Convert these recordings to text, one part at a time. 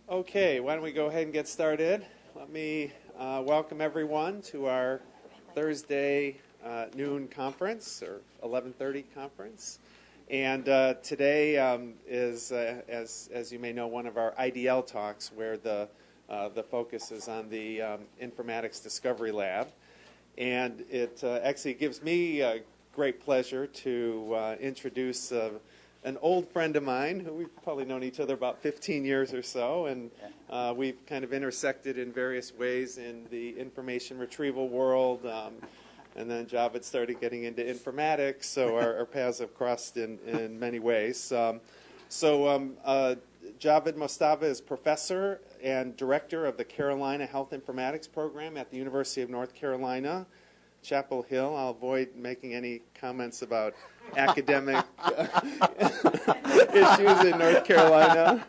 Okay, why don't we go ahead and get started. Let me welcome everyone to our Thursday noon conference, or 11:30 conference. And today is, as you may know, one of our IDL talks, where the focus is on the Informatics Discovery Lab. And it actually gives me great pleasure to introduce an old friend of mine who we've probably known each other about 15 years or so, and we've kind of intersected in various ways in the information retrieval world, and then Javed started getting into informatics, so our paths have crossed in many ways. Javed Mostafa is professor and director of the Carolina Health Informatics program at the University of North Carolina, Chapel Hill. I'll avoid making any comments about academic issues in North Carolina.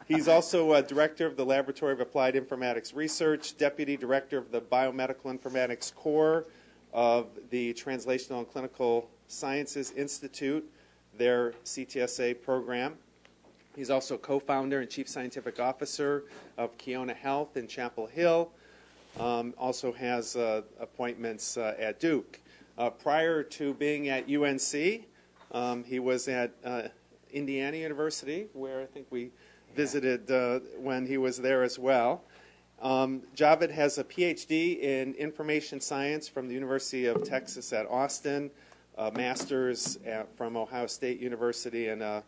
He's also director of the Laboratory of Applied Informatics Research, deputy director of the Biomedical Informatics Core of the Translational and Clinical Sciences Institute, their CTSA program. He's also co-founder and chief scientific officer of Kiona Health in Chapel Hill. Also has appointments at Duke. Prior to being at UNC, he was at Indiana University, where I think we visited when he was there as well. Javed has a PhD in information science from the University of Texas at Austin, a master's from Ohio State University, and a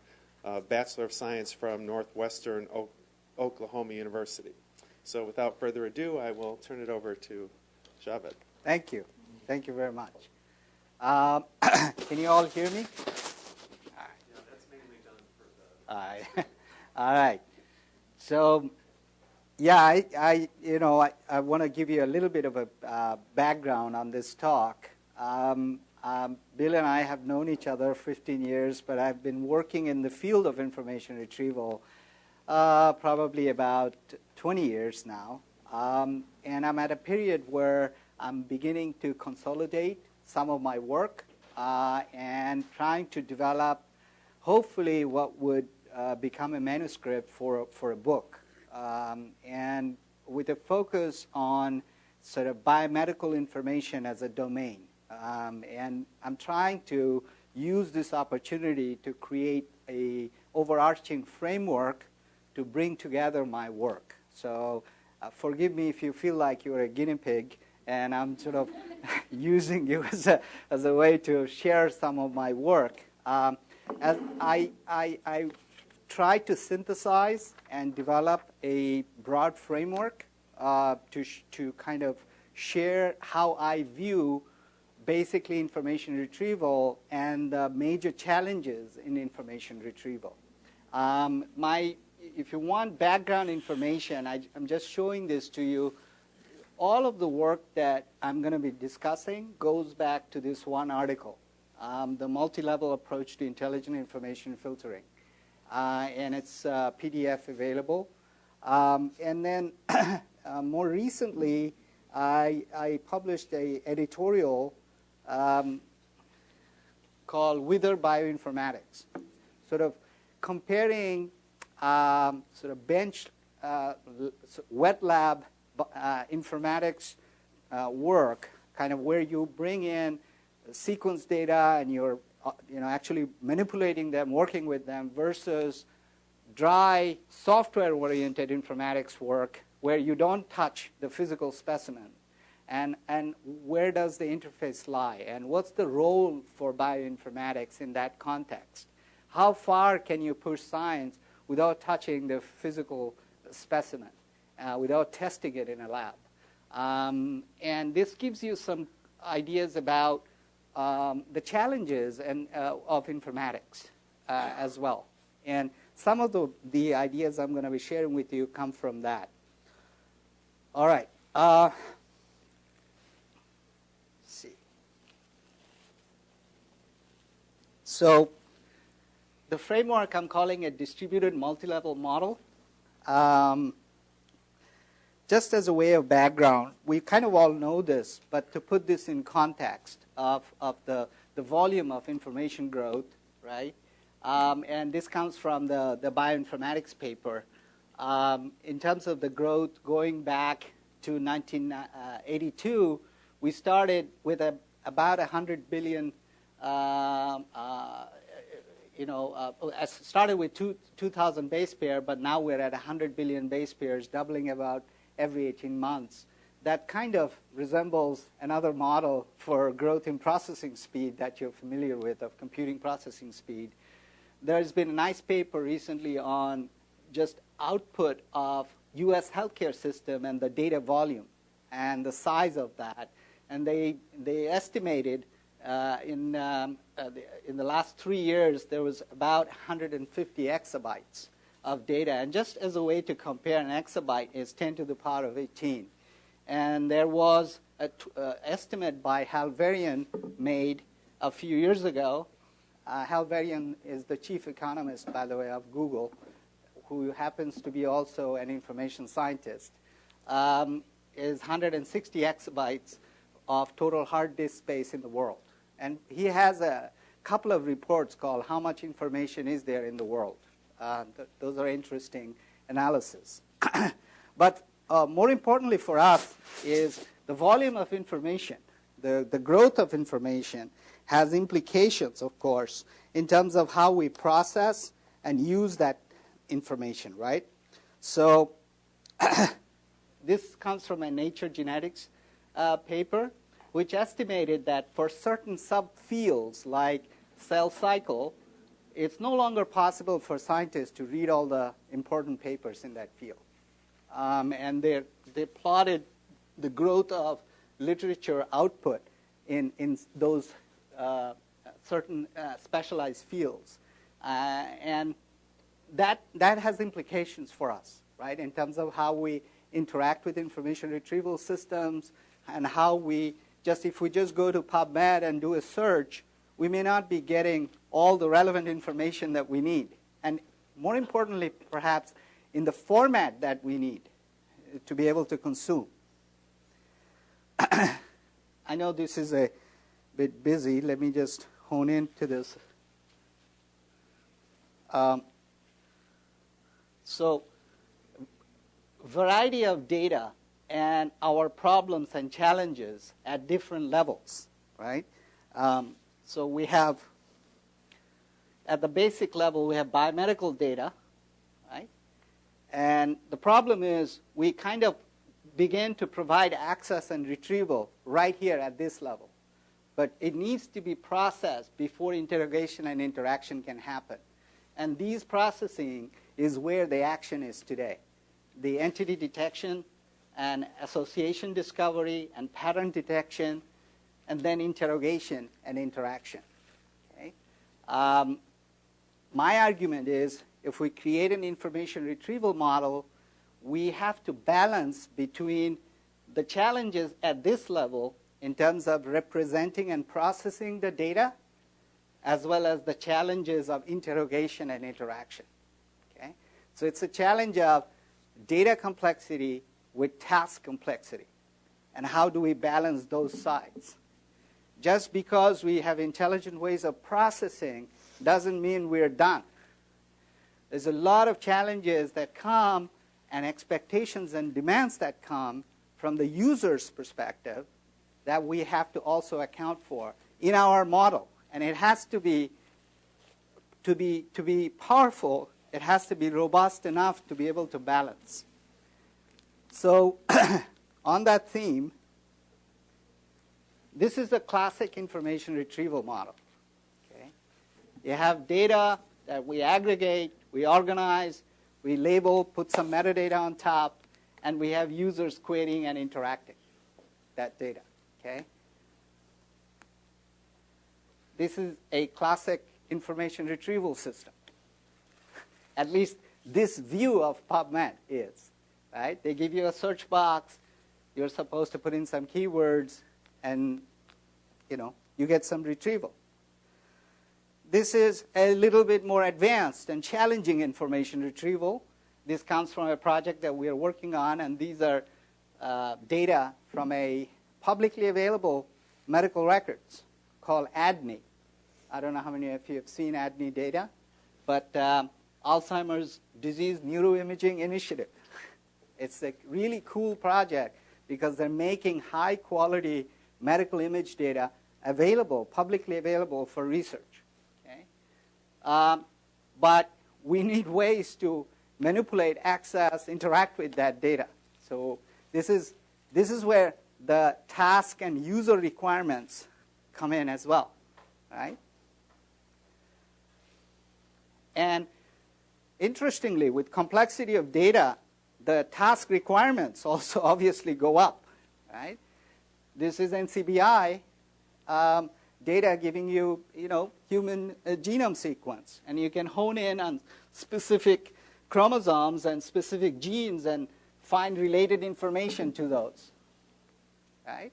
Bachelor of Science from Northwestern Oklahoma University. So without further ado, I will turn it over to Javed. Thank you. Thank you very much. Can you all hear me? Yeah, that's mainly done for the... All right. So, yeah, I want to give you a little bit of a background on this talk. Bill and I have known each other 15 years, but I've been working in the field of information retrieval probably about 20 years now. And I'm at a period where I'm beginning to consolidate some of my work and trying to develop, hopefully, what would become a manuscript for a book. And with a focus on sort of biomedical information as a domain. And I'm trying to use this opportunity to create a overarching framework to bring together my work. So forgive me if you feel like you're a guinea pig, and I'm sort of using you as a way to share some of my work. As I try to synthesize and develop a broad framework to kind of share how I view basically information retrieval and the major challenges in information retrieval. If you want background information, I'm just showing this to you. All of the work that I'm going to be discussing goes back to this one article, the multi-level approach to intelligent information filtering. And it's PDF available. And then more recently, I published an editorial called Wither Bioinformatics, sort of comparing sort of bench wet lab informatics work, kind of where you bring in sequence data and you're actually manipulating them, working with them, versus dry software-oriented informatics work where you don't touch the physical specimen. And where does the interface lie? And what's the role for bioinformatics in that context? How far can you push science without touching the physical specimen, without testing it in a lab? And this gives you some ideas about the challenges of informatics as well. And some of the ideas I'm going to be sharing with you come from that. All right. Let's see. So the framework I'm calling a distributed multi-level model. Just as a way of background, we kind of all know this, but to put this in context of the volume of information growth, right? And this comes from the bioinformatics paper. in terms of the growth going back to 1982, we started with about 100 billion, started with 2,000 base pair, but now we're at 100 billion base pairs, doubling about every 18 months. That kind of resembles another model for growth in processing speed that you're familiar with, of computing processing speed. There's been a nice paper recently on just output of U.S. healthcare system and the data volume and the size of that. And they estimated in the last 3 years there was about 150 exabytes of data. And just as a way to compare, an exabyte is 10 to the power of 18. And there was an estimate by Halvarian made a few years ago. Halvarian is the chief economist, by the way, of Google, who happens to be also an information scientist, is 160 exabytes of total hard disk space in the world. And he has a couple of reports called How Much Information Is There in the World? Those are interesting analysis. But more importantly for us is the volume of information. The growth of information has implications, of course, in terms of how we process and use that information, right? So this comes from a Nature Genetics paper, which estimated that for certain subfields like cell cycle, it's no longer possible for scientists to read all the important papers in that field. And they plotted the growth of literature output in those certain specialized fields. And that has implications for us, right, in terms of how we interact with information retrieval systems and how we if we just go to PubMed and do a search, we may not be getting all the relevant information that we need. And more importantly, perhaps, in the format that we need to be able to consume. I know this is a bit busy. Let me just hone into this. So, variety of data and our problems and challenges at different levels, right? So we have, at the basic level, we have biomedical data, right? And the problem is we kind of begin to provide access and retrieval right here at this level. But it needs to be processed before interrogation and interaction can happen. And these processing is where the action is today. The entity detection and association discovery and pattern detection, and then interrogation and interaction. Okay? My argument is if we create an information retrieval model, we have to balance between the challenges at this level in terms of representing and processing the data, as well as the challenges of interrogation and interaction. Okay? So it's a challenge of data complexity with task complexity. And how do we balance those sides? Just because we have intelligent ways of processing doesn't mean we're done. There's a lot of challenges that come and expectations and demands that come from the user's perspective that we have to also account for in our model. And it has to be powerful, it has to be robust enough to be able to balance. So on that theme, this is the classic information retrieval model. Okay? You have data that we aggregate, we organize, we label, put some metadata on top, and we have users querying and interacting that data. Okay? This is a classic information retrieval system. At least this view of PubMed is. Right? They give you a search box. You're supposed to put in some keywords, and you get some retrieval. This is a little bit more advanced and challenging information retrieval. This comes from a project that we are working on, and these are data from a publicly available medical records called ADNI. I don't know how many of you have seen ADNI data, but Alzheimer's Disease Neuroimaging Initiative. It's a really cool project because they're making high-quality medical image data available, publicly available for research. Okay? But we need ways to manipulate, access, interact with that data. So this is where the task and user requirements come in as well, right? And interestingly, with complexity of data, the task requirements also obviously go up, right? This is NCBI data giving you, human genome sequence, and you can hone in on specific chromosomes and specific genes and find related information to those, right?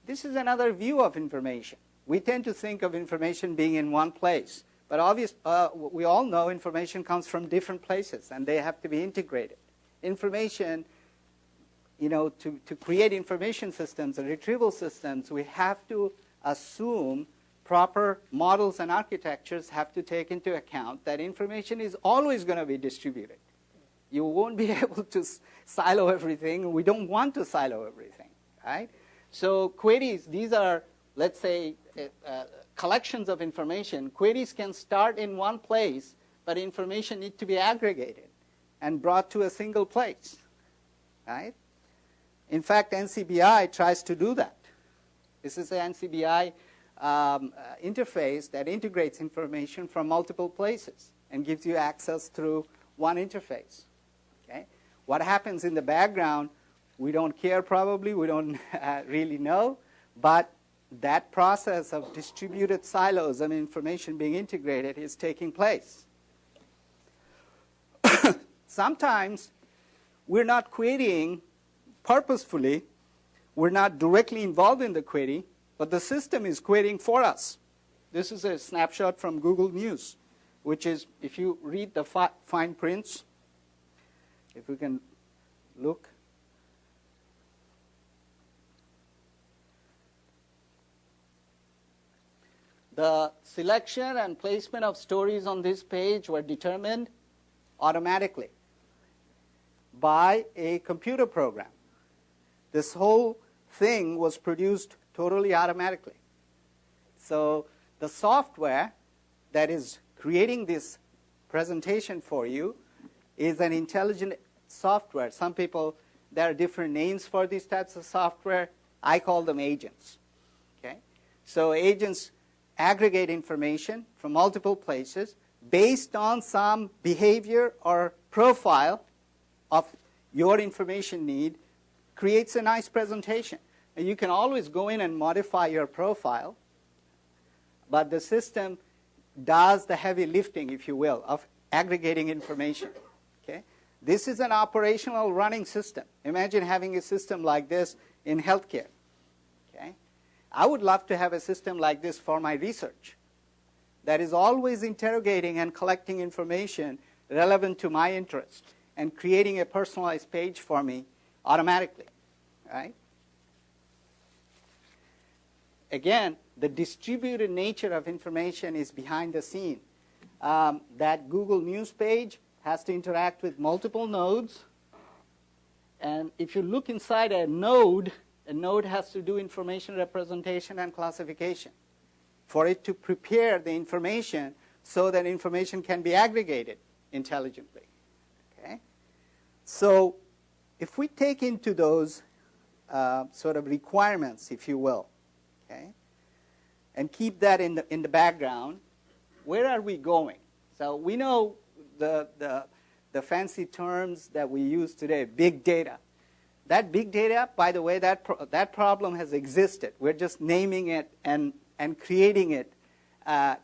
This is another view of information. We tend to think of information being in one place, but we all know information comes from different places, and they have to be integrated. Information, to create information systems and retrieval systems, we have to assume proper models and architectures have to take into account that information is always going to be distributed. You won't be able to silo everything. We don't want to silo everything, right? So queries, these are, let's say, collections of information. Queries can start in one place, but information needs to be aggregated and brought to a single place, right? In fact, NCBI tries to do that. This is an NCBI interface that integrates information from multiple places and gives you access through one interface. Okay? What happens in the background, we don't care probably, we don't really know, but that process of distributed silos of information being integrated is taking place. Sometimes we're not querying purposefully, we're not directly involved in the query, but the system is querying for us. This is a snapshot from Google News, which is, if you read the fine prints, if we can look. The selection and placement of stories on this page were determined automatically by a computer program. This whole thing was produced totally automatically. So the software that is creating this presentation for you is an intelligent software. Some people, there are different names for these types of software. I call them agents. Okay? So agents aggregate information from multiple places based on some behavior or profile of your information need, creates a nice presentation. And you can always go in and modify your profile, but the system does the heavy lifting, if you will, of aggregating information. Okay? This is an operational running system. Imagine having a system like this in healthcare. Okay? I would love to have a system like this for my research that is always interrogating and collecting information relevant to my interest and creating a personalized page for me automatically. Right? Again, the distributed nature of information is behind the scene. That Google News page has to interact with multiple nodes. And if you look inside a node has to do information representation and classification for it to prepare the information so that information can be aggregated intelligently. Okay? So if we take into those sort of requirements, if you will, okay, and keep that in the background, where are we going? So we know the fancy terms that we use today, big data. That big data, by the way, that problem has existed. We're just naming it and creating it,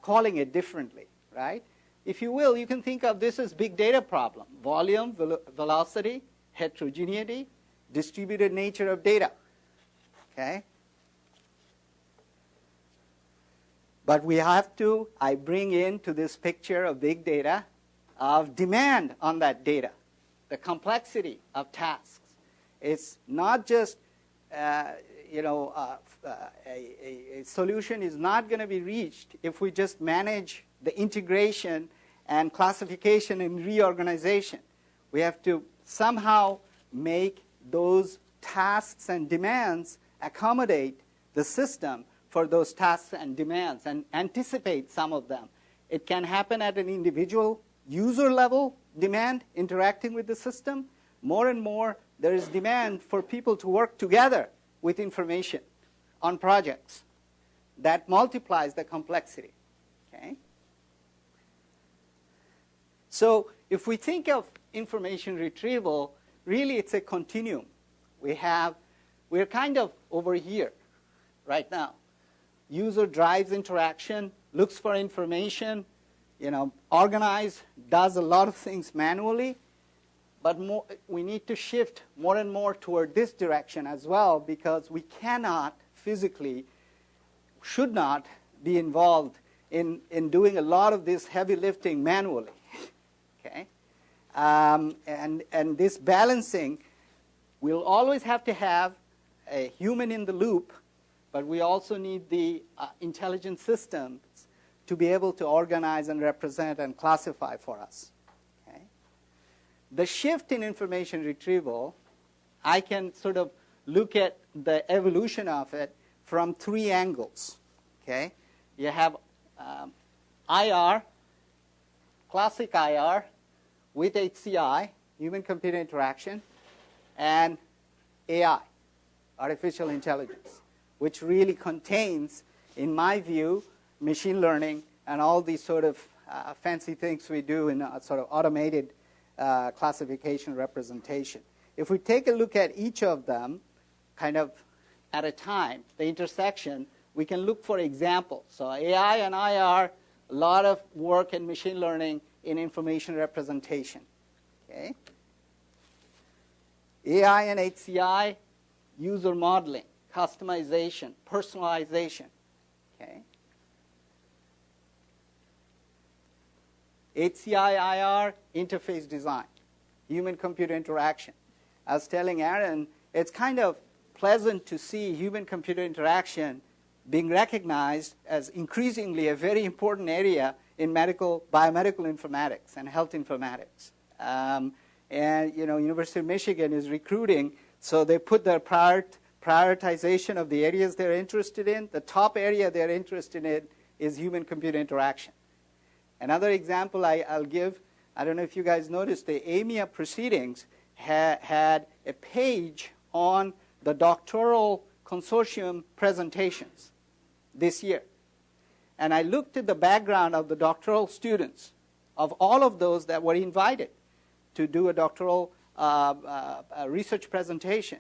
calling it differently, right? If you will, you can think of this as big data problem. Volume, velocity, heterogeneity, distributed nature of data. Okay? But we have to, I bring into this picture of big data, of demand on that data, the complexity of tasks. It's not just, a solution is not going to be reached if we just manage the integration and classification and reorganization. We have to somehow make those tasks and demands accommodate the system for those tasks and demands and anticipate some of them. It can happen at an individual user level demand interacting with the system. More and more, there is demand for people to work together with information on projects. That multiplies the complexity. Okay? So if we think of information retrieval, really it's a continuum. We're kind of over here right now. User drives interaction, looks for information, organize, does a lot of things manually. But we need to shift more and more toward this direction as well, because we cannot physically, should not be involved in doing a lot of this heavy lifting manually. Okay? And this balancing, we'll always have to have a human in the loop, but we also need the intelligent systems to be able to organize and represent and classify for us. Okay? The shift in information retrieval, I can sort of look at the evolution of it from 3 angles. Okay? You have IR, classic IR, with HCI, human-computer interaction, and AI, artificial intelligence, which really contains, in my view, machine learning and all these sort of fancy things we do in a sort of automated classification representation. If we take a look at each of them kind of at a time, the intersection, we can look for examples. So AI and IR, a lot of work in machine learning in information representation. Okay? AI and HCI, user modeling, customization, personalization. Okay? HCI-IR, interface design, human-computer interaction. I was telling Aaron, it's kind of pleasant to see human-computer interaction being recognized as increasingly a very important area in biomedical informatics and health informatics. And University of Michigan is recruiting, so they put their prioritization of the areas they're interested in. The top area they're interested in is human-computer interaction. Another example I'll give, I don't know if you guys noticed, the AMIA proceedings had a page on the doctoral consortium presentations this year. And I looked at the background of the doctoral students, of all of those that were invited to do a doctoral research presentation.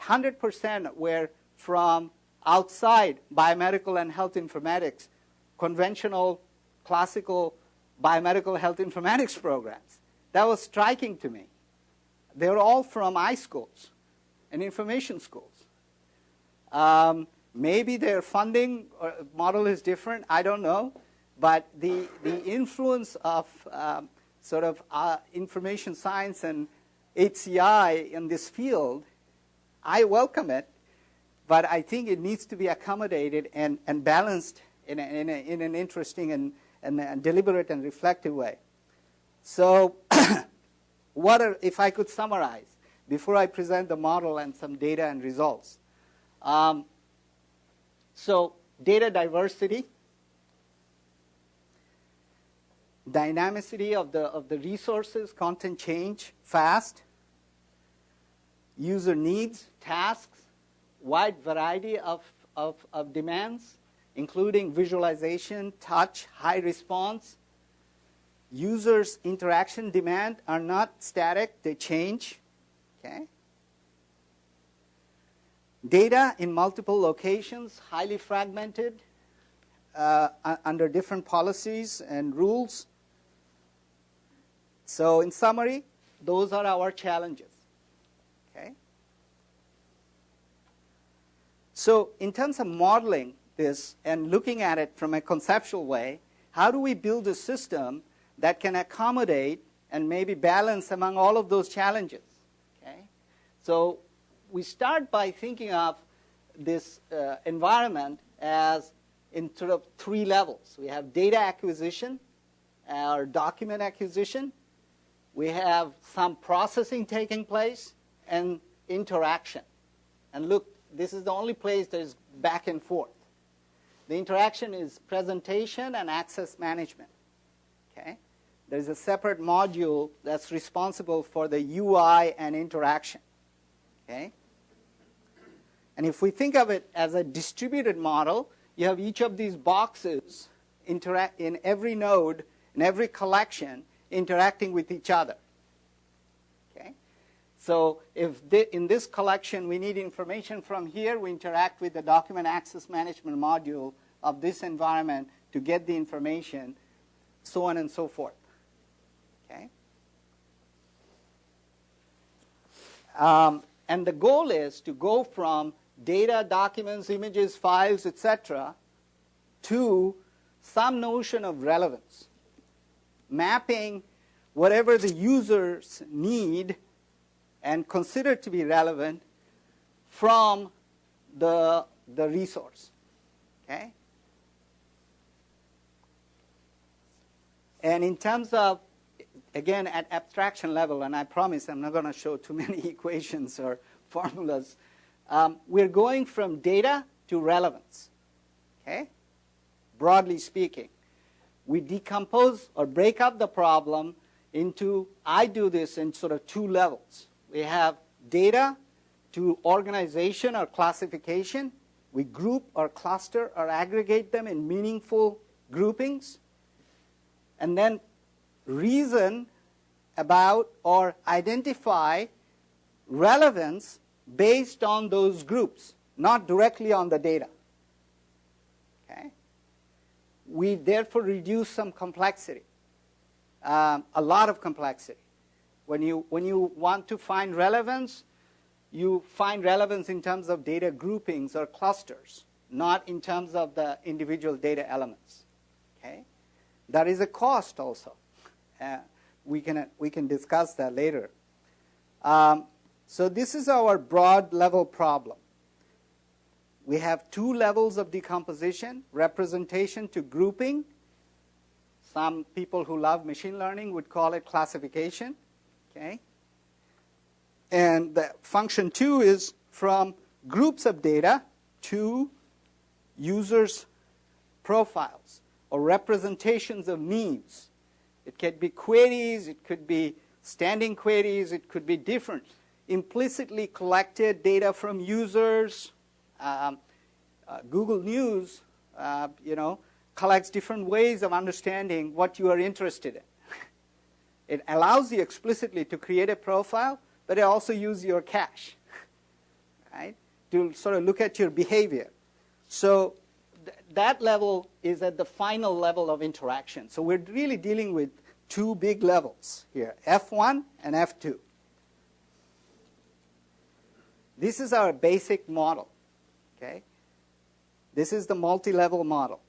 100% were from outside biomedical and health informatics, conventional, classical biomedical health informatics programs. That was striking to me. They were all from iSchools and information schools. Maybe their funding model is different, I don't know. But the influence of information science and HCI in this field, I welcome it, but I think it needs to be accommodated and balanced in an interesting and deliberate and reflective way. So if I could summarize before I present the model and some data and results. So data diversity, dynamicity of the resources, content change fast, user needs, tasks, wide variety of demands, including visualization, touch, high response. Users' interaction demand are not static, they change. Okay? Data in multiple locations, highly fragmented, under different policies and rules. So in summary, those are our challenges. Okay? So in terms of modeling this and looking at it from a conceptual way, how do we build a system that can accommodate and maybe balance among all of those challenges? Okay? So we start by thinking of this environment as in sort of 3 levels. We have data acquisition, or document acquisition. We have some processing taking place, and interaction. And look, this is the only place that is back and forth. The interaction is presentation and access management. Okay? There is a separate module that's responsible for the UI and interaction. Okay? And if we think of it as a distributed model, you have each of these boxes interact in every node, in every collection, interacting with each other. Okay? So if in this collection we need information from here, we interact with the document access management module of this environment to get the information, so on and so forth. Okay? And the goal is to go from data, documents, images, files, etc., to some notion of relevance, mapping whatever the users need and consider to be relevant from the resource. Okay? And in terms of, again, at abstraction level, and I promise I'm not going to show too many equations or formulas, we're going from data to relevance. Okay? Broadly speaking, we decompose or break up the problem into, I do this in sort of 2 levels. We have data to organization or classification. We group or cluster or aggregate them in meaningful groupings. And then reason about or identify relevance based on those groups, not directly on the data. Okay? We therefore reduce some complexity, a lot of complexity. When you want to find relevance, you find relevance in terms of data groupings or clusters, not in terms of the individual data elements. Okay? There is a cost also. We can discuss that later. So this is our broad level problem. We have 2 levels of decomposition, representation to grouping. Some people who love machine learning would call it classification. Okay? And the function 2 is from groups of data to users' profiles or representations of needs. It could be queries, it could be standing queries, it could be different. Implicitly collected data from users. Google News, collects different ways of understanding what you are interested in. It allows you explicitly to create a profile, but it also uses your cache, right, to sort of look at your behavior. So that level is at the final level of interaction. So we're really dealing with 2 big levels here, F1 and F2. This is our basic model. Okay? This is the multi-level model.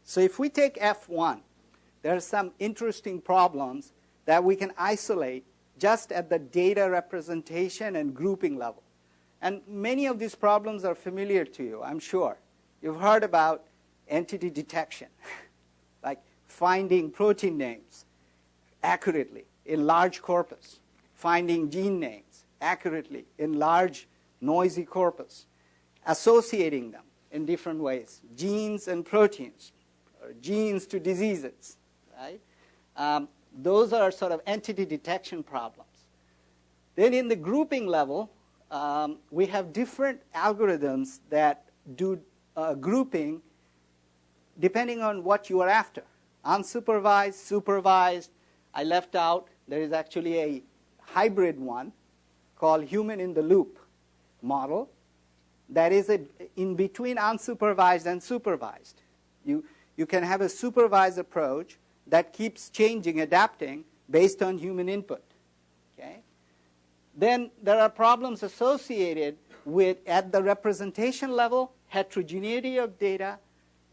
So if we take F1, there are some interesting problems that we can isolate just at the data representation and grouping level. And many of these problems are familiar to you, I'm sure. You've heard about entity detection, like finding protein names accurately in large corpus, finding gene names accurately in large noisy corpus, associating them in different ways, genes and proteins, or genes to diseases, right? Those are sort of entity detection problems. Then in the grouping level, we have different algorithms that do grouping depending on what you are after. Unsupervised, supervised. I left out, there is actually a hybrid one called human in the loop model that is in between unsupervised and supervised. You can have a supervised approach that keeps changing, adapting based on human input. Okay? Then there are problems associated with, at the representation level, heterogeneity of data,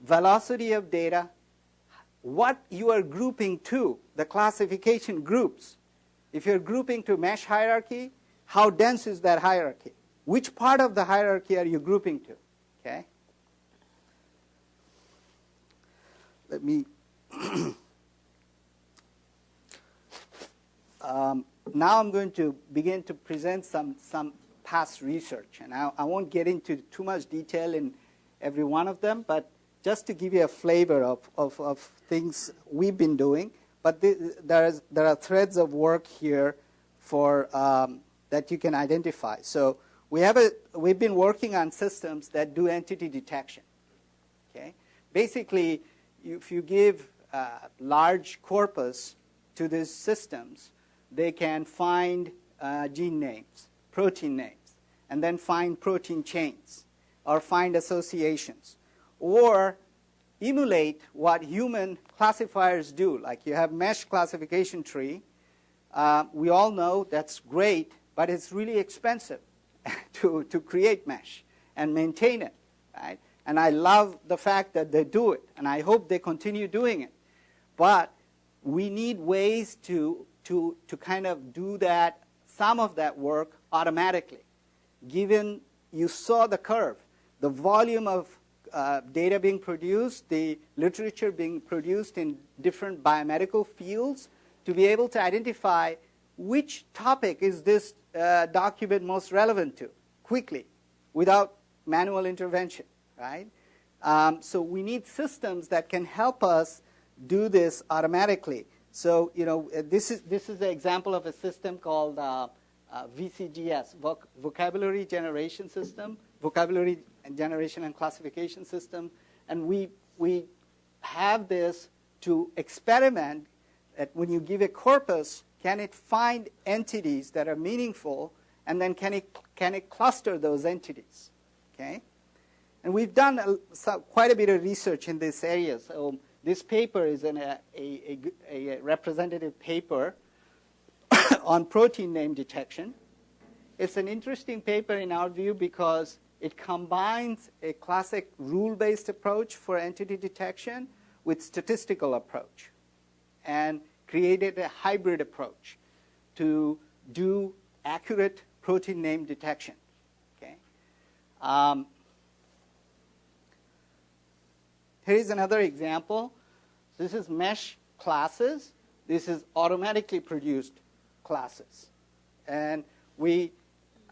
velocity of data, what you are grouping to, the classification groups. If you're grouping to mesh hierarchy, how dense is that hierarchy? which part of the hierarchy are you grouping to? Okay. Let me now I'm going to begin to present some past research, and I won't get into too much detail in every one of them, but just to give you a flavor of things we've been doing. But there are threads of work here for that you can identify. So we've been working on systems that do entity detection. Okay, basically, if you give large corpus to these systems, they can find gene names, protein names, and then find protein chains, or find associations, or emulate what human classifiers do. Like you have mesh classification tree. We all know that's great, but it's really expensive to create mesh and maintain it, right? And I love the fact that they do it, and I hope they continue doing it. But we need ways to kind of do that, some of that work automatically. Given you saw the curve, the volume of data being produced, the literature being produced in different biomedical fields, to be able to identify which topic is this document most relevant to quickly without manual intervention, right? So we need systems that can help us do this automatically. So, you know, this is the example of a system called VCGS, Vocabulary Generation System, Vocabulary Generation and Classification System. And we have this to experiment that when you give a corpus, can it find entities that are meaningful, and then can it cluster those entities, okay? And we've done quite a bit of research in this area. So this paper is a representative paper on protein name detection. It's an interesting paper in our view because it combines a classic rule-based approach for entity detection with statistical approach, and created a hybrid approach to do accurate protein name detection. Okay. Here is another example. This is mesh classes. This is automatically produced classes. And we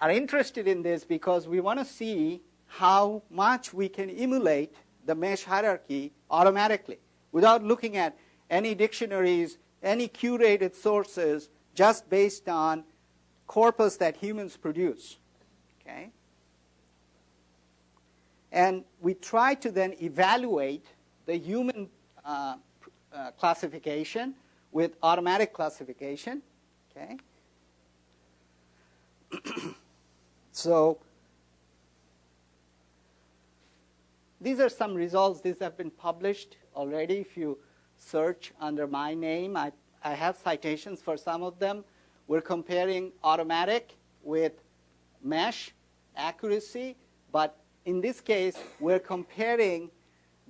are interested in this because we want to see how much we can emulate the mesh hierarchy automatically without looking at any dictionaries, any curated sources, just based on corpus that humans produce. Okay? And we try to then evaluate the human classification with automatic classification. Okay? So these are some results. These have been published already. If you search under my name, I have citations for some of them. We're comparing automatic with mesh accuracy, but in this case, we're comparing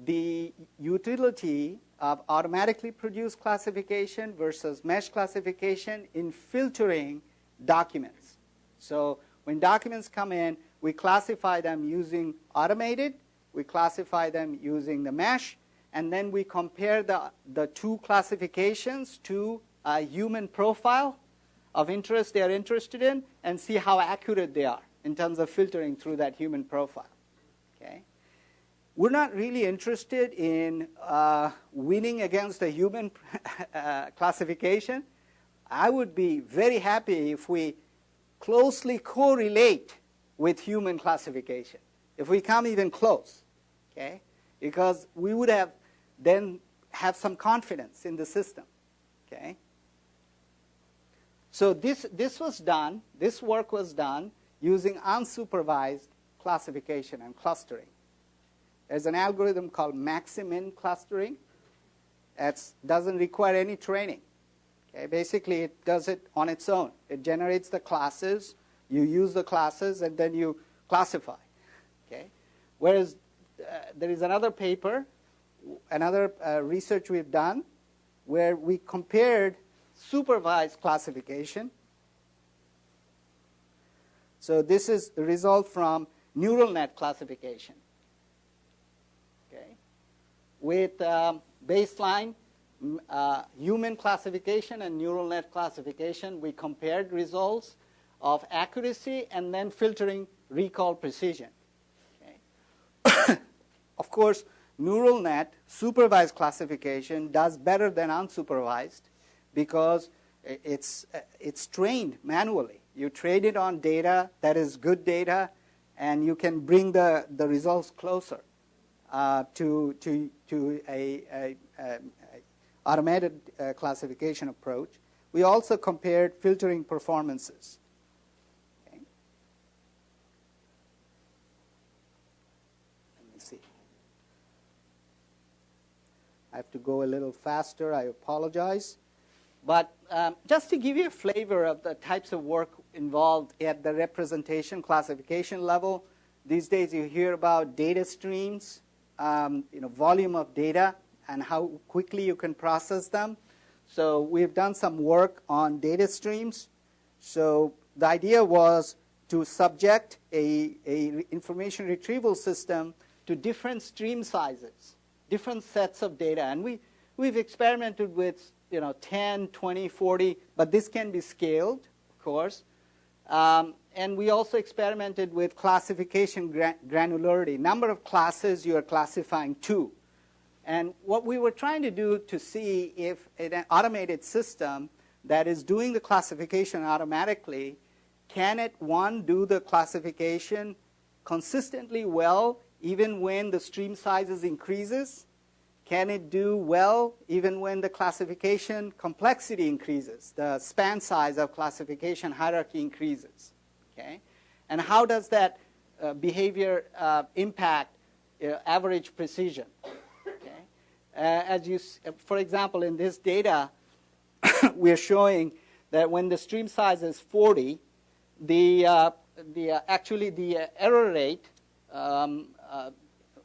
the utility of automatically produced classification versus mesh classification in filtering documents. So when documents come in, we classify them using automated, we classify them using the mesh, and then we compare the two classifications to a human profile of interest they are interested in and see how accurate they are in terms of filtering through that human profile. Okay? We're not really interested in winning against the human classification. I would be very happy if we closely correlate with human classification, if we come even close, okay? Because we would have then have some confidence in the system, okay? So this was done, this work was done using unsupervised classification and clustering. There's an algorithm called maximin clustering that doesn't require any training. Okay? Basically, it does it on its own. It generates the classes, you use the classes, and then you classify. Okay? Whereas there is another paper, another research we've done, where we compared supervised classification So this is the result from neural net classification. Okay. With baseline human classification and neural net classification, we compared results of accuracy and then filtering recall precision. Okay. Of course, neural net supervised classification does better than unsupervised because it's trained manually. You train it on data that is good data, and you can bring the results closer to a automated classification approach. We also compared filtering performances. Okay. Let me see. I have to go a little faster. I apologize. But just to give you a flavor of the types of work involved at the representation classification level, these days you hear about data streams, volume of data, and how quickly you can process them. So we've done some work on data streams. So the idea was to subject a information retrieval system to different stream sizes, different sets of data. And we've experimented with 10, 20, 40, but this can be scaled, of course. And we also experimented with classification granularity, number of classes you are classifying to. And what we were trying to do to see if an automated system that is doing the classification automatically, can it, one, do the classification consistently well even when the stream sizes increases? Can it do well even when the classification complexity increases, the span size of classification hierarchy increases? Okay? And how does that behavior impact average precision? Okay? For example, in this data, we're showing that when the stream size is 40, the error rate,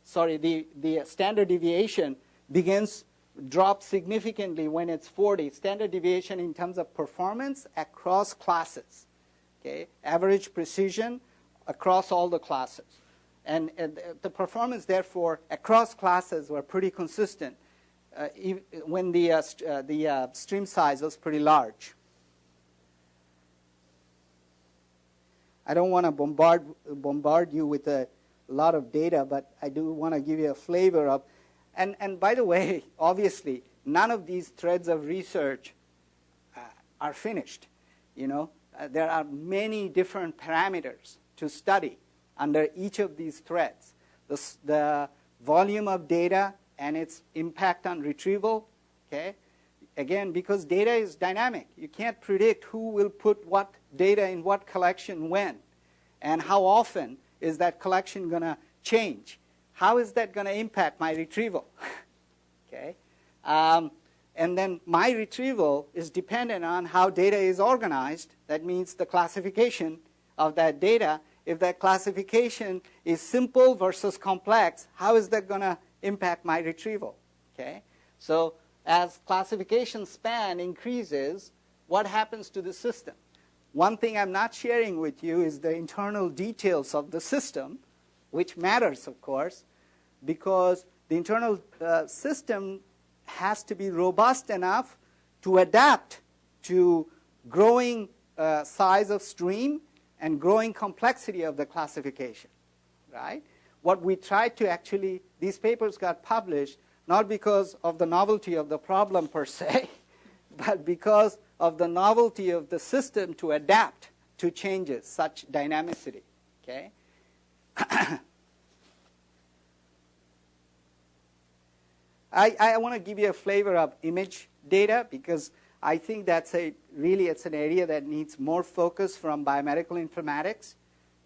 the standard deviation drops significantly when it's 40. Standard deviation in terms of performance across classes. Okay? Average precision across all the classes. And the performance, therefore, across classes were pretty consistent when the stream size was pretty large. I don't want to bombard you with a lot of data, but I do want to give you a flavor of. And by the way, obviously, none of these threads of research are finished. There are many different parameters to study under each of these threads. The volume of data and its impact on retrieval. Okay? Again, because data is dynamic. You can't predict who will put what data in what collection when. And how often is that collection going to change. How is that going to impact my retrieval? Okay? And then my retrieval is dependent on how data is organized. That means the classification of that data. If that classification is simple versus complex, how is that going to impact my retrieval? Okay? So as classification span increases, what happens to the system? One thing I'm not sharing with you is the internal details of the system, which matters, of course, because the internal system has to be robust enough to adapt to growing size of stream and growing complexity of the classification, right? What we tried to actually, these papers got published not because of the novelty of the problem per se, but because of the novelty of the system to adapt to changes, such dynamicity, okay? I want to give you a flavor of image data because I think that's it's an area that needs more focus from biomedical informatics.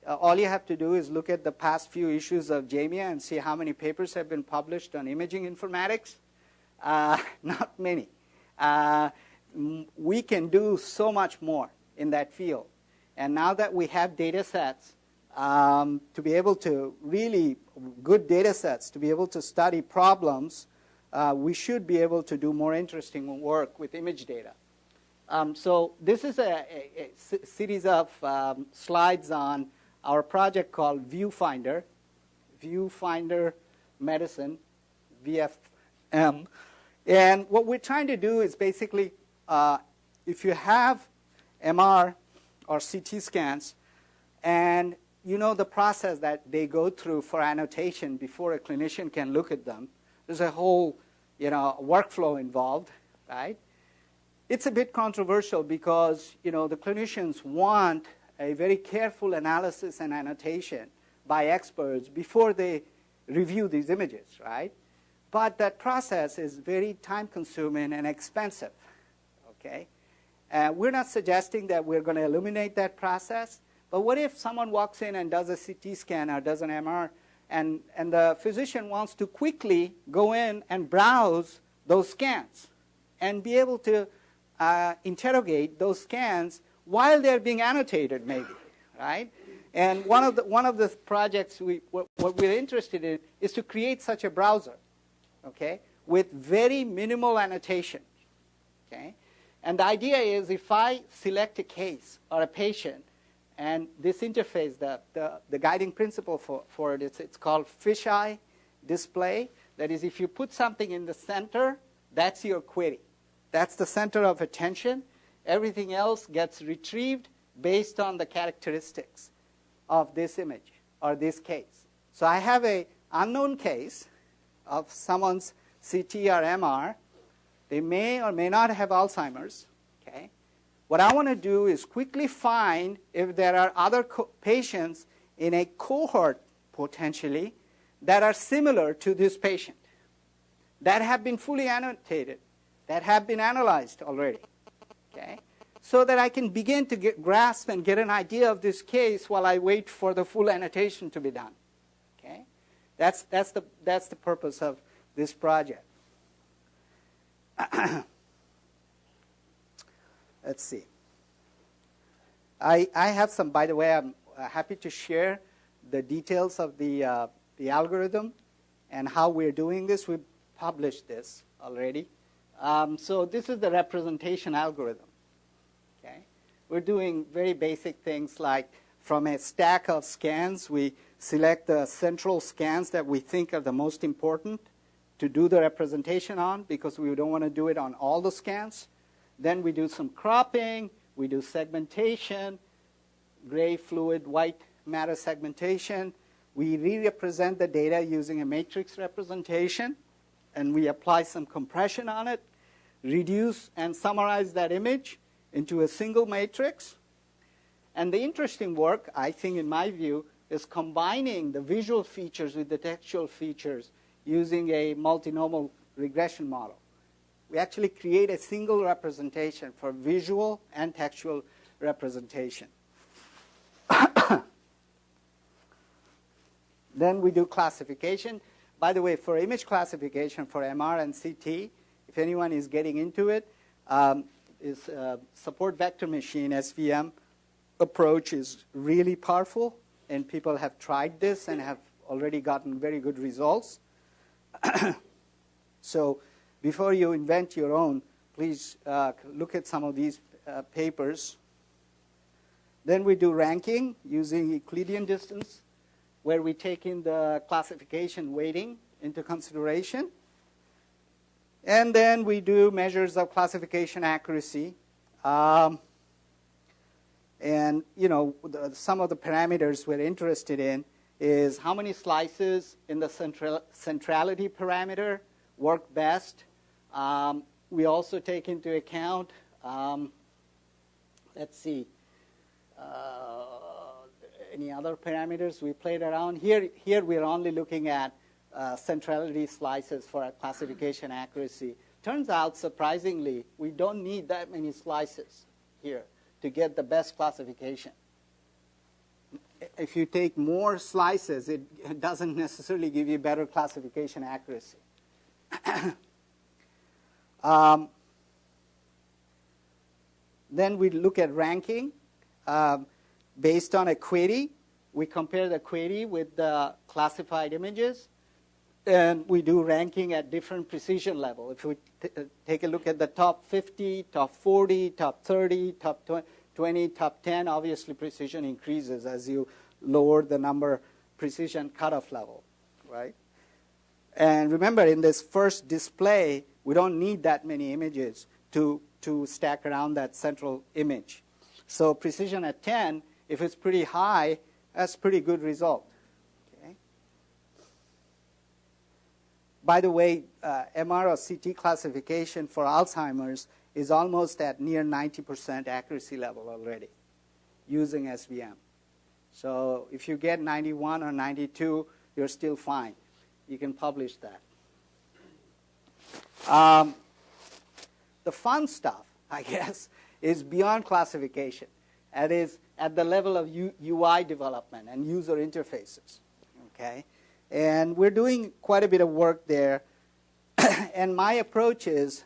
All you have to do is look at the past few issues of JAMIA and see how many papers have been published on imaging informatics. Not many. We can do so much more in that field. And now that we have data sets, to be able to really, good data sets, to be able to study problems, we should be able to do more interesting work with image data. So this is a series of slides on our project called Viewfinder Medicine, VFM. And what we're trying to do is basically, if you have MR or CT scans, and you know the process that they go through for annotation before a clinician can look at them, there's a whole workflow involved, right? It's a bit controversial because the clinicians want a very careful analysis and annotation by experts before they review these images, right? But that process is very time-consuming and expensive, okay? We're not suggesting that we're going to eliminate that process, but what if someone walks in and does a CT scan or does an MR, and the physician wants to quickly go in and browse those scans and be able to interrogate those scans while they're being annotated, maybe, right? And one of the projects what we're interested in is to create such a browser, okay, with very minimal annotation, okay? And the idea is if I select a case or a patient, and this interface, the guiding principle for it, it's called fisheye display. That is, if you put something in the center, that's your query. That's the center of attention. Everything else gets retrieved based on the characteristics of this image or this case. So I have an unknown case of someone's CT or MR. They may or may not have Alzheimer's, okay? What I want to do is quickly find if there are other patients in a cohort, potentially, that are similar to this patient, that have been fully annotated, that have been analyzed already, okay? So that I can begin to grasp and get an idea of this case while I wait for the full annotation to be done, okay? That's the purpose of this project. Let's see. I have some, by the way, I'm happy to share the details of the algorithm and how we're doing this. We published this already. So this is the representation algorithm. Okay? We're doing very basic things like from a stack of scans, we select the central scans that we think are the most important to do the representation on because we don't want to do it on all the scans. Then we do some cropping, we do segmentation, gray, fluid, white matter segmentation. We re-represent the data using a matrix representation, and we apply some compression on it, reduce and summarize that image into a single matrix. And the interesting work, I think in my view, is combining the visual features with the textual features using a multinomial regression model. We actually create a single representation for visual and textual representation. Then we do classification. By the way, for image classification for MR and CT, if anyone is getting into it, support vector machine, SVM approach is really powerful, and people have tried this and have already gotten very good results. So before you invent your own, please look at some of these papers. Then we do ranking using Euclidean distance, where we take in the classification weighting into consideration. And then we do measures of classification accuracy. And, some of the parameters we're interested in is how many slices in the centrality parameter work best. We also take into account, let's see, any other parameters we played around. Here we're only looking at centrality slices for our classification accuracy. Turns out, surprisingly, we don't need that many slices here to get the best classification. If you take more slices, it doesn't necessarily give you better classification accuracy. Then we look at ranking. Based on a query, we compare the query with the classified images. And we do ranking at different precision level. If we take a look at the top 50, top 40, top 30, top 20, top 10, obviously precision increases as you lower the number precision cutoff level, right? And remember, in this first display, we don't need that many images to stack around that central image. So precision at 10, if it's pretty high, that's pretty good result. Okay. By the way, MR or CT classification for Alzheimer's is almost at near 90% accuracy level already using SVM. So if you get 91 or 92, you're still fine. You can publish that. The fun stuff, I guess, is beyond classification. That is at the level of UI development and user interfaces. Okay? And we're doing quite a bit of work there. And my approach is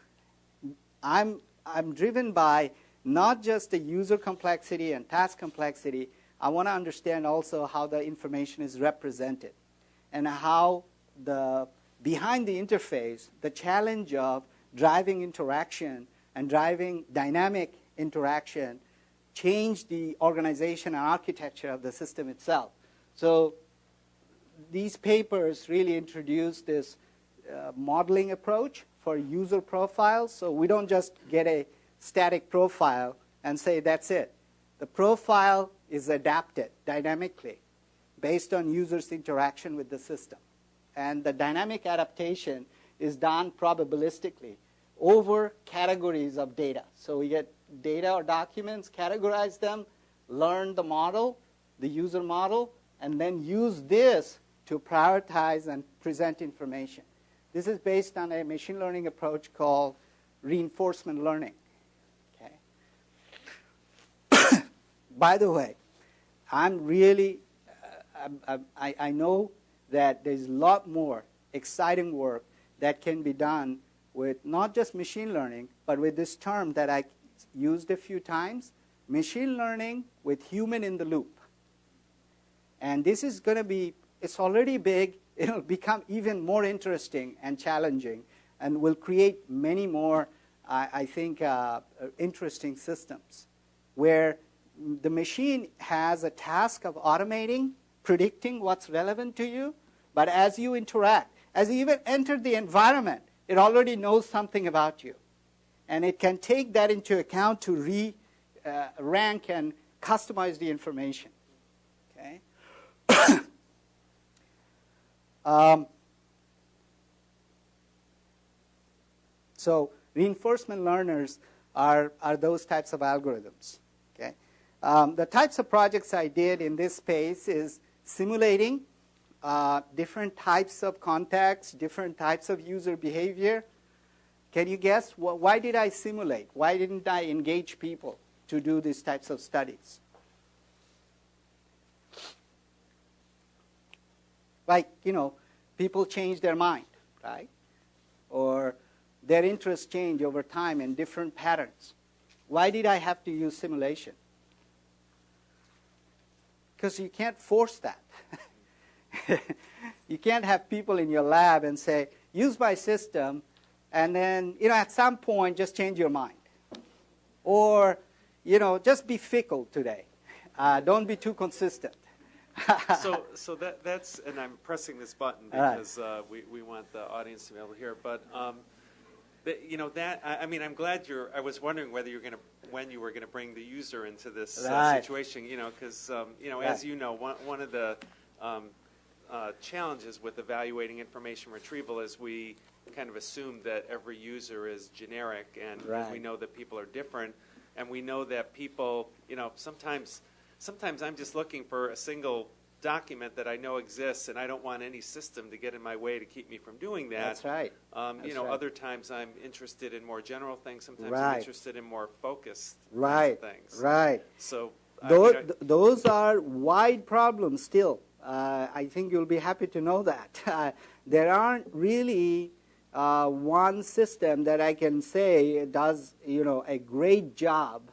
I'm driven by not just the user complexity and task complexity. I want to understand also how the information is represented and how behind the interface, the challenge of driving interaction and driving dynamic interaction change the organization and architecture of the system itself. So these papers really introduce this modeling approach for user profiles. So we don't just get a static profile and say that's it. The profile is adapted dynamically based on users' interaction with the system. And the dynamic adaptation is done probabilistically over categories of data. So we get data or documents, categorize them, learn the model, the user model, and then use this to prioritize and present information. This is based on a machine learning approach called reinforcement learning. Okay. By the way, I'm really, I know that there's a lot more exciting work that can be done with not just machine learning, but with this term that I used a few times, machine learning with human in the loop. And this is going to be, it's already big, it'll become even more interesting and challenging, and will create many more, I think, interesting systems, where the machine has a task of automating, predicting what's relevant to you, but as you interact, as you even enter the environment, it already knows something about you. And it can take that into account to rank and customize the information. Okay? So reinforcement learners are those types of algorithms. Okay? The types of projects I did in this space is simulating different types of contacts, different types of user behavior. Can you guess, why did I simulate? Why didn't I engage people to do these types of studies? Like, people change their mind, right? Or their interests change over time in different patterns. Why did I have to use simulation? Because you can't force that. You can't have people in your lab and say, use my system, and then, at some point, just change your mind. Or, just be fickle today. Don't be too consistent. So that's, and I'm pressing this button because we want the audience to be able to hear. But I'm glad I was wondering when you were gonna bring the user into this situation. Because as you know, one of the challenges with evaluating information retrieval is we kind of assume that every user is generic, and we know that people are different, and we know that people, sometimes I'm just looking for a single document that I know exists, and I don't want any system to get in my way to keep me from doing that. That's right. Other times I'm interested in more general things. Sometimes I'm interested in more focused things. Right. So those are wide problems still. I think you'll be happy to know that. There aren't really one system that I can say does a great job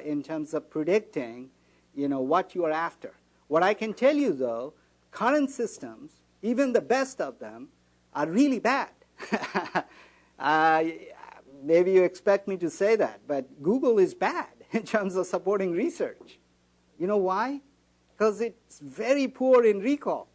in terms of predicting what you are after. What I can tell you, though, current systems, even the best of them, are really bad. Maybe you expect me to say that, but Google is bad in terms of supporting research. You know why? Because it's very poor in recall.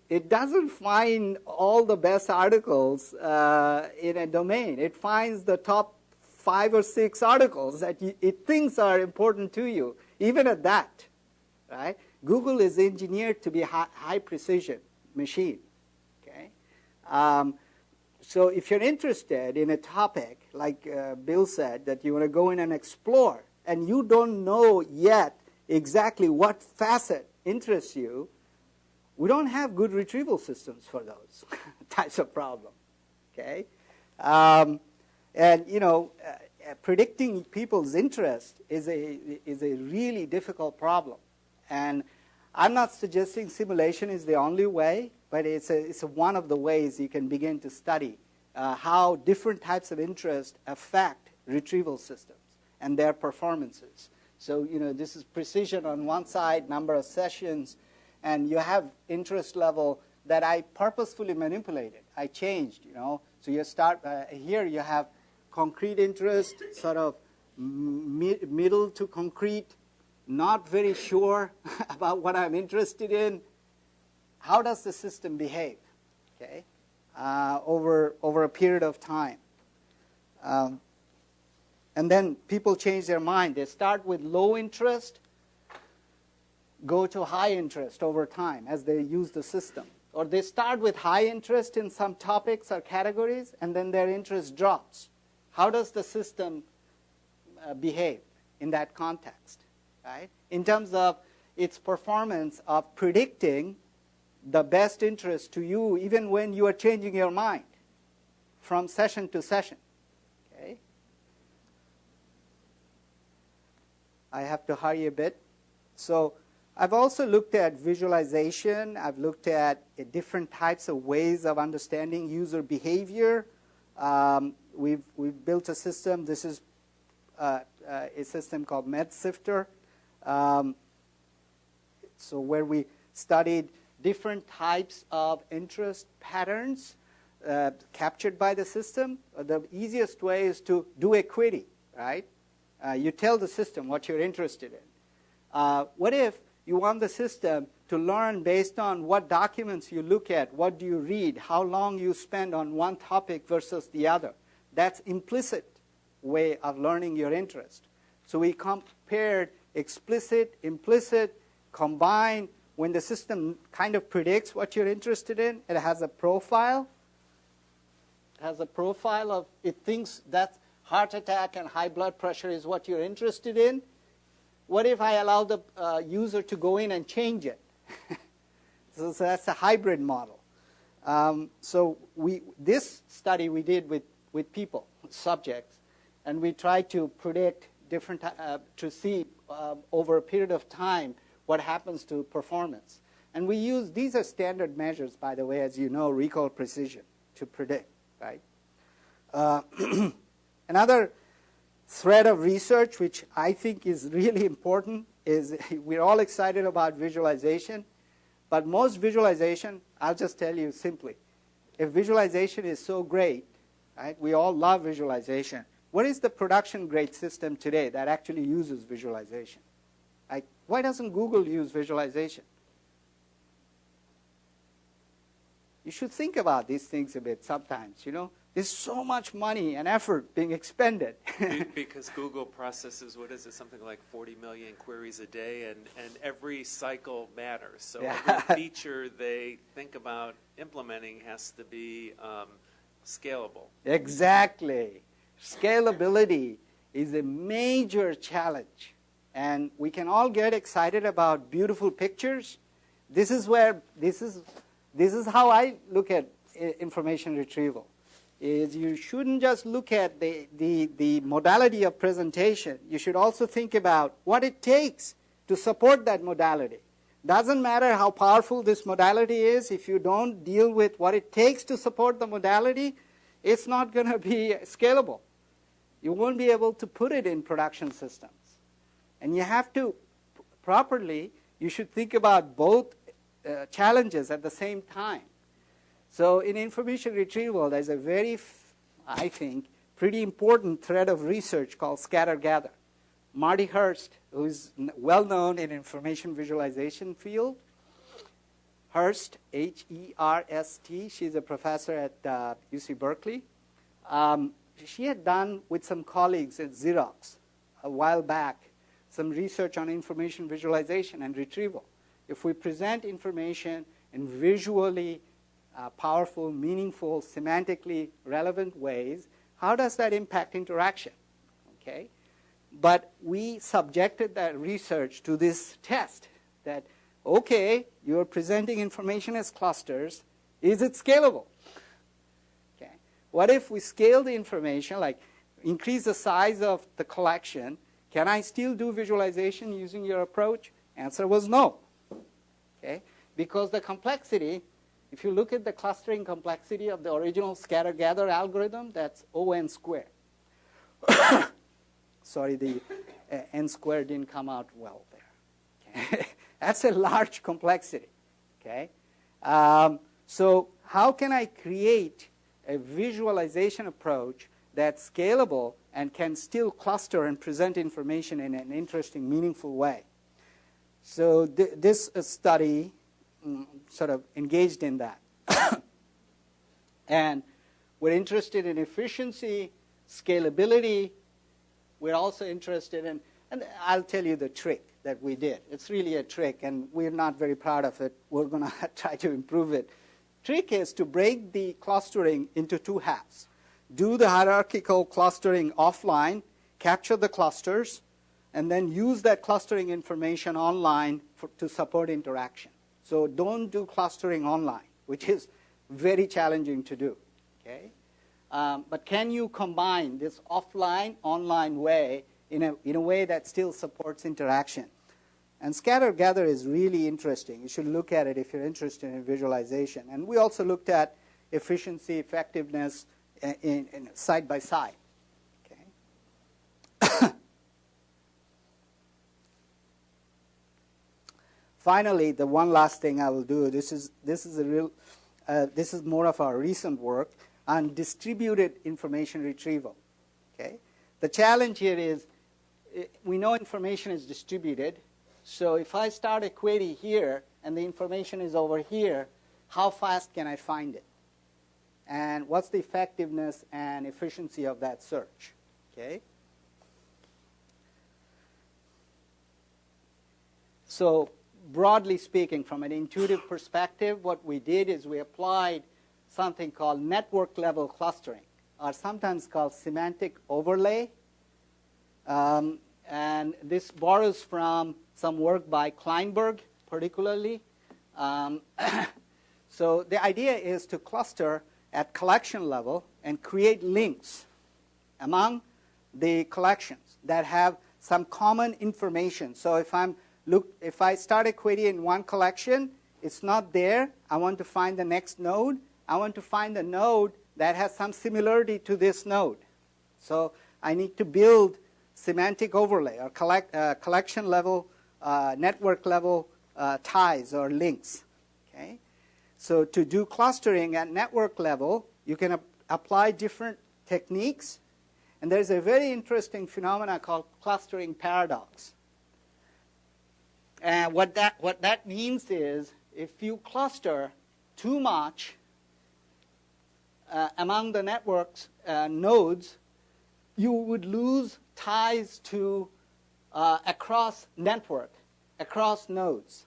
It doesn't find all the best articles in a domain. It finds the top 5 or 6 articles that it thinks are important to you, even at that. Right? Google is engineered to be a high precision machine. Okay? So if you're interested in a topic, like Bill said, that you want to go in and explore, and you don't know yet exactly what facet interests you, we don't have good retrieval systems for those types of problems. Okay? And, you know, predicting people's interest is a really difficult problem. And I'm not suggesting simulation is the only way, but it's one of the ways you can begin to study how different types of interest affect retrieval systems and their performances. So, you know, this is precision on one side, number of sessions, and you have interest level that I purposefully manipulated. I changed, you know. So you start, here you have concrete interest, sort of middle to concrete, not very sure about what I'm interested in. How does the system behave, okay, over a period of time? And then people change their mind. They start with low interest, go to high interest over time as they use the system. Or they start with high interest in some topics or categories, and then their interest drops. How does the system behave in that context, right? In terms of its performance of predicting the best interest to you, even when you are changing your mind from session to session. Okay? I have to hurry a bit. So I've also looked at visualization. I've looked at different types of ways of understanding user behavior. We've built a system. This is a system called MedSifter. So where we studied different types of interest patterns captured by the system. The easiest way is to do a query, right? You tell the system what you're interested in. What if you want the system to learn based on what documents you look at, what do you read, how long you spend on one topic versus the other? That's implicit way of learning your interest. So we compared explicit, implicit, combined. When the system kind of predicts what you're interested in, it has a profile. It has a profile of, it thinks that heart attack and high blood pressure is what you're interested in. What if I allow the user to go in and change it? So that's a hybrid model. So this study we did with people, subjects, and we tried to predict different, to see over a period of time what happens to performance. And we use, these are standard measures, by the way, as you know, recall precision to predict, right? Another thread of research, which I think is really important, is we're all excited about visualization, but most visualization, I'll just tell you simply, if visualization is so great, right, we all love visualization, what is the production grade system today that actually uses visualization? Like, why doesn't Google use visualization? You should think about these things a bit sometimes, you know. There's so much money and effort being expended. Because Google processes, what is it, something like 40 million queries a day, and every cycle matters. So every feature they think about implementing has to be scalable. Exactly. Scalability is a major challenge. And we can all get excited about beautiful pictures. This is how I look at information retrieval. Is you shouldn't just look at the modality of presentation. You should also think about what it takes to support that modality. Doesn't matter how powerful this modality is, if you don't deal with what it takes to support the modality, it's not going to be scalable. You won't be able to put it in production systems. And you have to properly, you should think about both challenges at the same time. So in information retrieval, there's a very, I think, pretty important thread of research called scatter-gather. Marty Hurst, who's well-known in information visualization field, Hurst, H-E-R-S-T, she's a professor at UC Berkeley. She had done with some colleagues at Xerox a while back some research on information visualization and retrieval. If we present information in visually powerful, meaningful, semantically relevant ways, how does that impact interaction? Okay? But we subjected that research to this test that, okay, you're presenting information as clusters. Is it scalable? Okay. What if we scale the information, like increase the size of the collection? Can I still do visualization using your approach? Answer was no. Okay? Because the complexity, if you look at the clustering complexity of the original scatter-gather algorithm, that's O(n) squared. Sorry, the n squared didn't come out well there. Okay? That's a large complexity. Okay? So how can I create a visualization approach that's scalable and can still cluster and present information in an interesting, meaningful way? So this study sort of engaged in that. And we're interested in efficiency, scalability. We're also interested in, and I'll tell you the trick that we did. It's really a trick, and we're not very proud of it. We're going to try to improve it. Trick is to break the clustering into two halves. Do the hierarchical clustering offline, capture the clusters, and then use that clustering information online to support interaction. So don't do clustering online, which is very challenging to do. Okay? But can you combine this offline, online way in a way that still supports interaction? And scatter-gather is really interesting. You should look at it if you're interested in visualization. And we also looked at efficiency, effectiveness in side by side. Okay? Finally, the one last thing I will do. This is more of our recent work on distributed information retrieval. Okay? The challenge here is we know information is distributed. So if I start a query here and the information is over here, how fast can I find it? And what's the effectiveness and efficiency of that search? Okay? So broadly speaking, from an intuitive perspective, what we did is we applied something called network-level clustering, or sometimes called semantic overlay. And this borrows from some work by Kleinberg, particularly. So the idea is to cluster at collection level and create links among the collections that have some common information. So if I start a query in one collection, it's not there. I want to find the next node. I want to find a node that has some similarity to this node. So I need to build semantic overlay or collection level, network level ties or links. Okay? So to do clustering at network level, you can apply different techniques. And there's a very interesting phenomenon called clustering paradox. And what that means is if you cluster too much among the network's nodes, you would lose ties to across network, across nodes.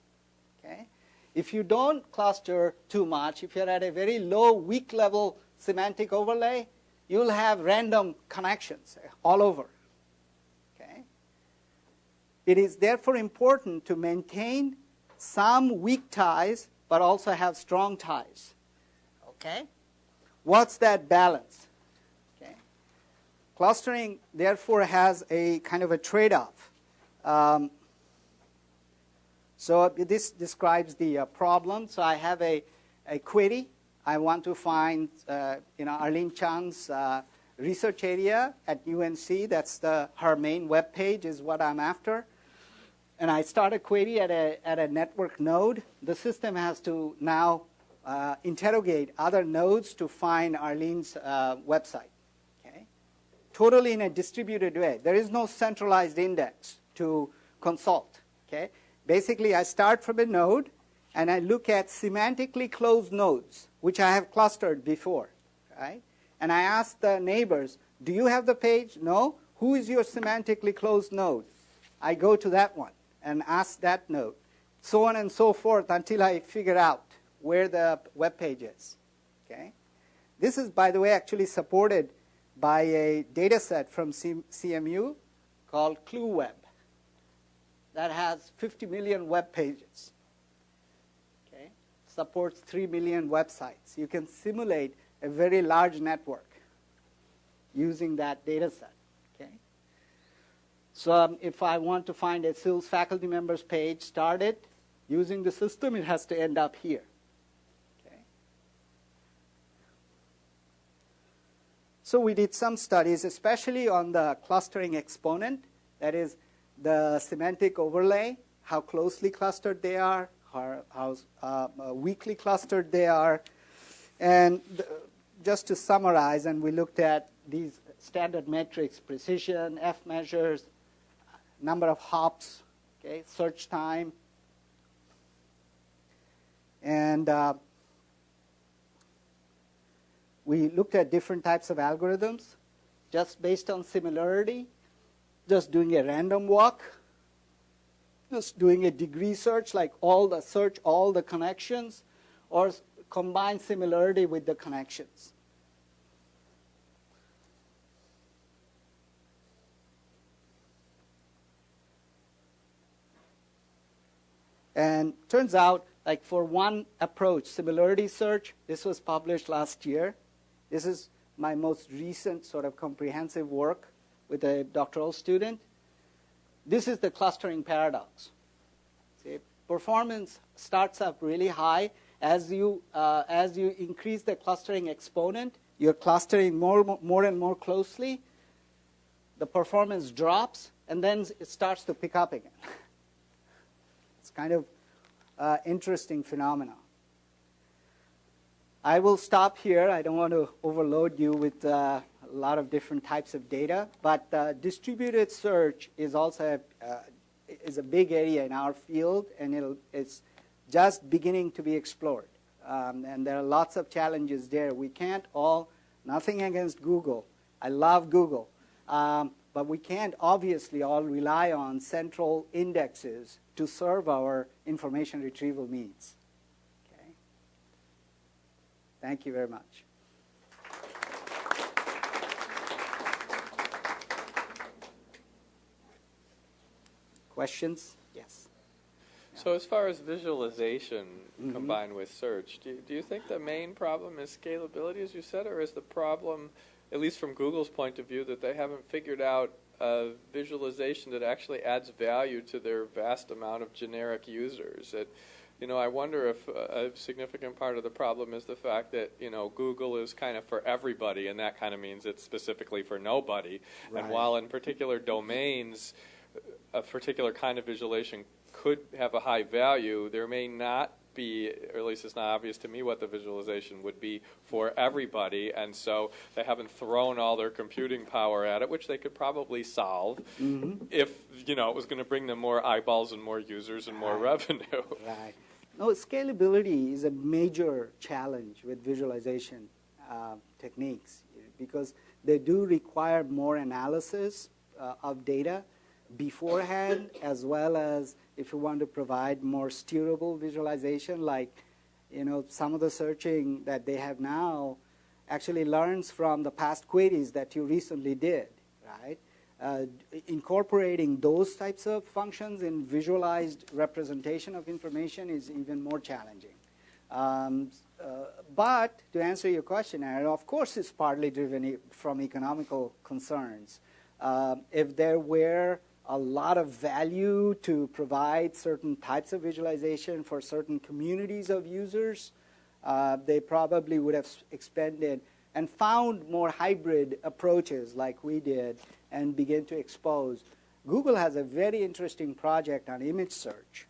Okay? If you don't cluster too much, if you're at a very low, weak level semantic overlay, you'll have random connections all over. Okay? It is therefore important to maintain some weak ties, but also have strong ties. Okay? What's that balance? Okay? Clustering, therefore, has a kind of a trade-off. So this describes the problem. So I have a query. I want to find Arlene Chang's research area at UNC. That's her main web page is what I'm after. And I start a query at a network node. The system has to now interrogate other nodes to find Arlene's website. Okay? Totally in a distributed way. There is no centralized index to consult. Okay? Basically, I start from a node, and I look at semantically closed nodes, which I have clustered before. Right? And I ask the neighbors, do you have the page? No. Who is your semantically closed node? I go to that one and ask that node, so on and so forth until I figure out where the web page is. Okay? This is, by the way, actually supported by a data set from CMU called ClueWeb that has 50 million web pages. Okay? Supports 3 million websites. You can simulate a very large network using that data set. Okay? So if I want to find a SILS faculty member's page, start it using the system, it has to end up here. Okay? So we did some studies, especially on the clustering exponent, that is the semantic overlay, how closely clustered they are, how weakly clustered they are. And just to summarize, and we looked at these standard metrics, precision, F measures, number of hops, okay, search time. And we looked at different types of algorithms, just based on similarity, just doing a random walk, just doing a degree search, like search all the connections, or combine similarity with the connections. And turns out, like for one approach, similarity search, this was published last year. This is my most recent sort of comprehensive work with a doctoral student. This is the clustering paradox. See, performance starts up really high. As you increase the clustering exponent, you're clustering more and more closely. The performance drops, and then it starts to pick up again. It's kind of interesting phenomena. I will stop here. I don't want to overload you with a lot of different types of data, but distributed search is also a big area in our field, and it's just beginning to be explored. And there are lots of challenges there. We can't nothing against Google. I love Google. But we can't obviously all rely on central indexes to serve our information retrieval needs. Okay? Thank you very much. Questions? Yes. So as far as visualization combined with search, do you think the main problem is scalability, as you said, or is the problem, at least from Google's point of view, that they haven't figured out a visualization that actually adds value to their vast amount of generic users? I wonder if a significant part of the problem is the fact that, Google is kind of for everybody, and that kind of means it's specifically for nobody. Right. And while in particular domains, a particular kind of visualization could have a high value, there may not be, or at least it's not obvious to me what the visualization would be for everybody, and so they haven't thrown all their computing power at it, which they could probably solve if, it was going to bring them more eyeballs and more users and more revenue. Right. No, scalability is a major challenge with visualization techniques because they do require more analysis of data beforehand, as well as if you want to provide more steerable visualization, like some of the searching that they have now actually learns from the past queries that you recently did, right? Incorporating those types of functions in visualized representation of information is even more challenging. But to answer your question, Aaron, of course it's partly driven from economical concerns. If there were a lot of value to provide certain types of visualization for certain communities of users, they probably would have expanded and found more hybrid approaches like we did and begin to expose. Google has a very interesting project on image search,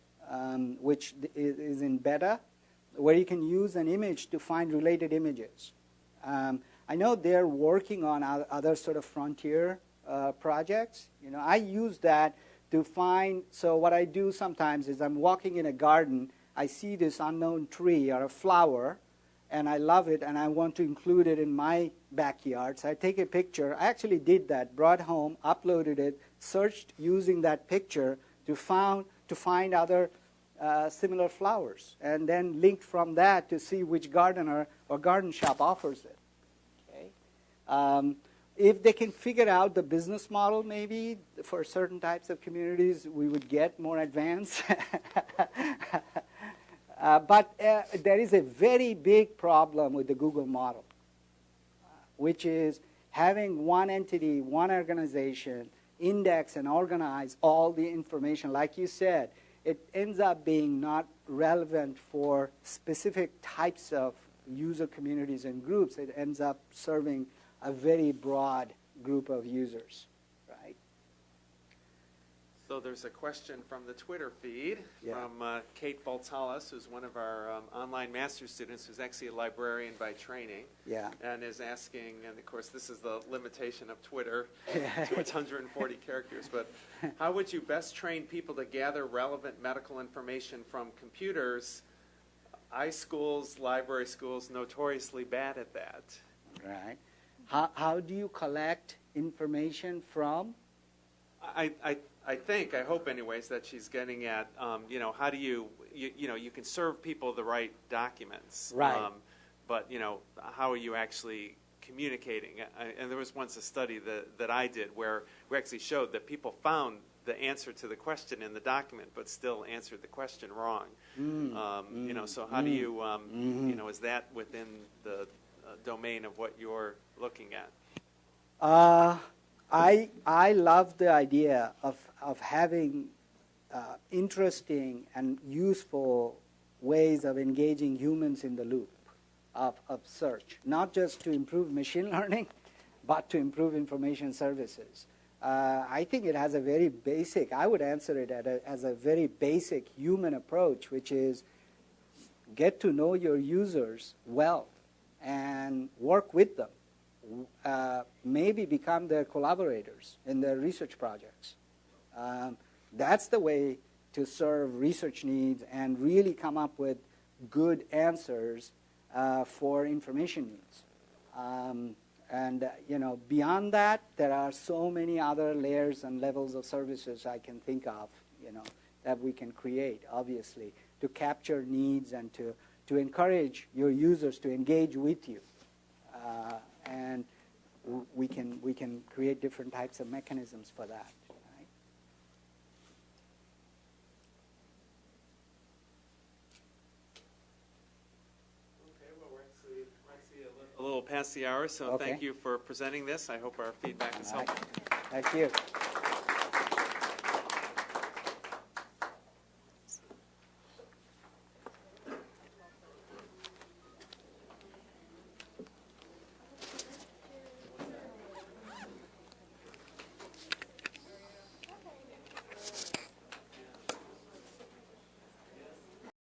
which is in beta, where you can use an image to find related images. I know they're working on other sort of frontier projects. I use that to find. So what I do sometimes is I'm walking in a garden, I see this unknown tree or a flower, and I love it, and I want to include it in my backyard. So I take a picture. I actually did that, brought home, uploaded it, searched using that picture to find other similar flowers, and then linked from that to see which gardener or garden shop offers it. Okay? If they can figure out the business model, maybe for certain types of communities, we would get more advanced. But there is a very big problem with the Google model, which is having one entity, one organization, index and organize all the information. Like you said, it ends up being not relevant for specific types of user communities and groups. It ends up serving a very broad group of users, right? So there's a question from the Twitter feed from Kate Baltalas, who's one of our online master's students, who's actually a librarian by training, and is asking, and of course this is the limitation of Twitter to its 140 characters, but how would you best train people to gather relevant medical information from computers? iSchools, library schools, notoriously bad at that. Right. How do you collect information from? I hope anyways, that she's getting at, how do you can serve people the right documents. Right. But, how are you actually communicating? And there was once a study that I did where we actually showed that people found the answer to the question in the document, but still answered the question wrong. So how do you, is that within the domain of what you're looking at? I love the idea of having interesting and useful ways of engaging humans in the loop of search, not just to improve machine learning, but to improve information services. I think it has a very basic, I would answer it as a very basic human approach, which is get to know your users well and work with them. Maybe become their collaborators in their research projects. That's the way to serve research needs and really come up with good answers for information needs. Beyond that, there are so many other layers and levels of services I can think of, that we can create, obviously, to capture needs and to encourage your users to engage with you. And we can create different types of mechanisms for that. Right? Okay, well, we're actually a little past the hour, so thank you for presenting this. I hope our feedback is helpful. Thank you.